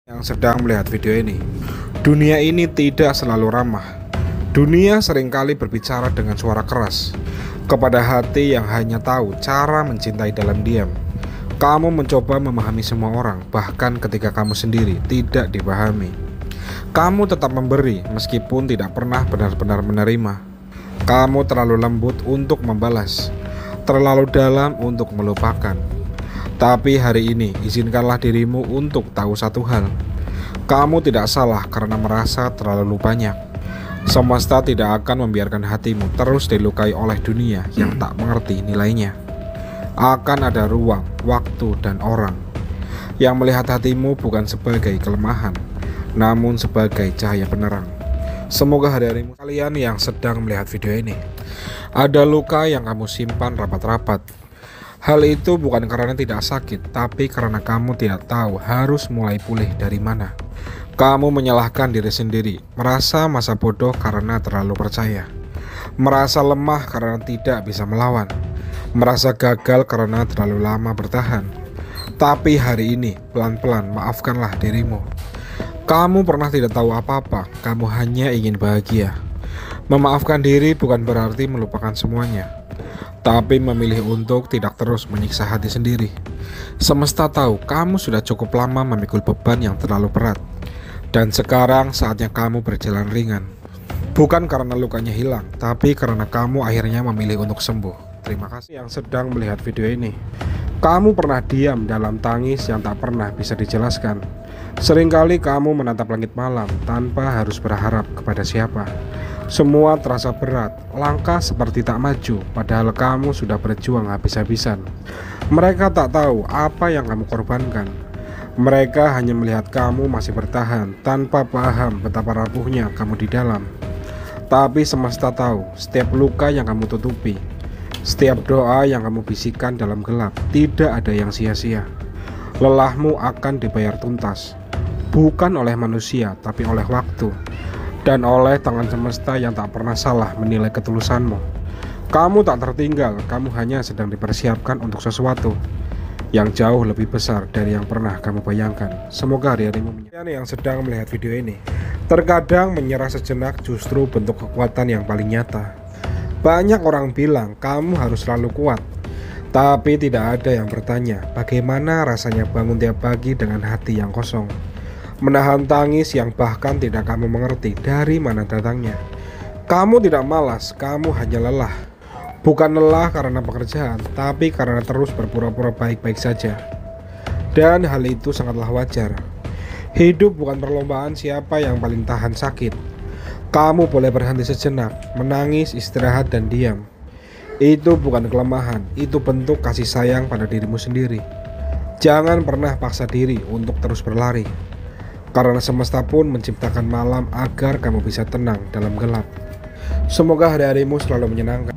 Yang sedang melihat video ini, dunia ini tidak selalu ramah. Dunia seringkali berbicara dengan suara keras kepada hati yang hanya tahu cara mencintai dalam diam. Kamu mencoba memahami semua orang, bahkan ketika kamu sendiri tidak dipahami. Kamu tetap memberi meskipun tidak pernah benar-benar menerima. Kamu terlalu lembut untuk membalas, terlalu dalam untuk melupakan. Tapi hari ini, izinkanlah dirimu untuk tahu satu hal. Kamu tidak salah karena merasa terlalu banyak. Semesta tidak akan membiarkan hatimu terus dilukai oleh dunia yang tak mengerti nilainya. Akan ada ruang, waktu, dan orang yang melihat hatimu bukan sebagai kelemahan, namun sebagai cahaya penerang. Semoga hari-harimu kalian yang sedang melihat video ini, ada luka yang kamu simpan rapat-rapat. Hal itu bukan karena tidak sakit, tapi karena kamu tidak tahu harus mulai pulih dari mana. Kamu menyalahkan diri sendiri, merasa masa bodoh karena terlalu percaya, merasa lemah karena tidak bisa melawan, merasa gagal karena terlalu lama bertahan. Tapi hari ini, pelan-pelan maafkanlah dirimu. Kamu pernah tidak tahu apa-apa, kamu hanya ingin bahagia. Memaafkan diri bukan berarti melupakan semuanya, tapi memilih untuk tidak terus menyiksa hati sendiri. Semesta tahu kamu sudah cukup lama memikul beban yang terlalu berat, dan sekarang saatnya kamu berjalan ringan. Bukan karena lukanya hilang, tapi karena kamu akhirnya memilih untuk sembuh. Terima kasih yang sedang melihat video ini. Kamu pernah diam dalam tangis yang tak pernah bisa dijelaskan. Seringkali kamu menatap langit malam tanpa harus berharap kepada siapa. Semua terasa berat, langkah seperti tak maju, padahal kamu sudah berjuang habis-habisan. Mereka tak tahu apa yang kamu korbankan. Mereka hanya melihat kamu masih bertahan, tanpa paham betapa rapuhnya kamu di dalam. Tapi semesta tahu, setiap luka yang kamu tutupi, setiap doa yang kamu bisikan dalam gelap, tidak ada yang sia-sia. Lelahmu akan dibayar tuntas, bukan oleh manusia, tapi oleh waktu, dan oleh tangan semesta yang tak pernah salah menilai ketulusanmu. Kamu tak tertinggal, kamu hanya sedang dipersiapkan untuk sesuatu yang jauh lebih besar dari yang pernah kamu bayangkan. Semoga hari-harimu yang sedang melihat video ini, terkadang menyerah sejenak justru bentuk kekuatan yang paling nyata. Banyak orang bilang kamu harus selalu kuat, tapi tidak ada yang bertanya bagaimana rasanya bangun tiap pagi dengan hati yang kosong, menahan tangis yang bahkan tidak kamu mengerti dari mana datangnya. Kamu tidak malas, kamu hanya lelah. Bukan lelah karena pekerjaan, tapi karena terus berpura-pura baik-baik saja. Dan hal itu sangatlah wajar. Hidup bukan perlombaan siapa yang paling tahan sakit. Kamu boleh berhenti sejenak, menangis, istirahat, dan diam. Itu bukan kelemahan, itu bentuk kasih sayang pada dirimu sendiri. Jangan pernah paksa diri untuk terus berlari, karena semesta pun menciptakan malam agar kamu bisa tenang dalam gelap. Semoga hari-harimu selalu menyenangkan.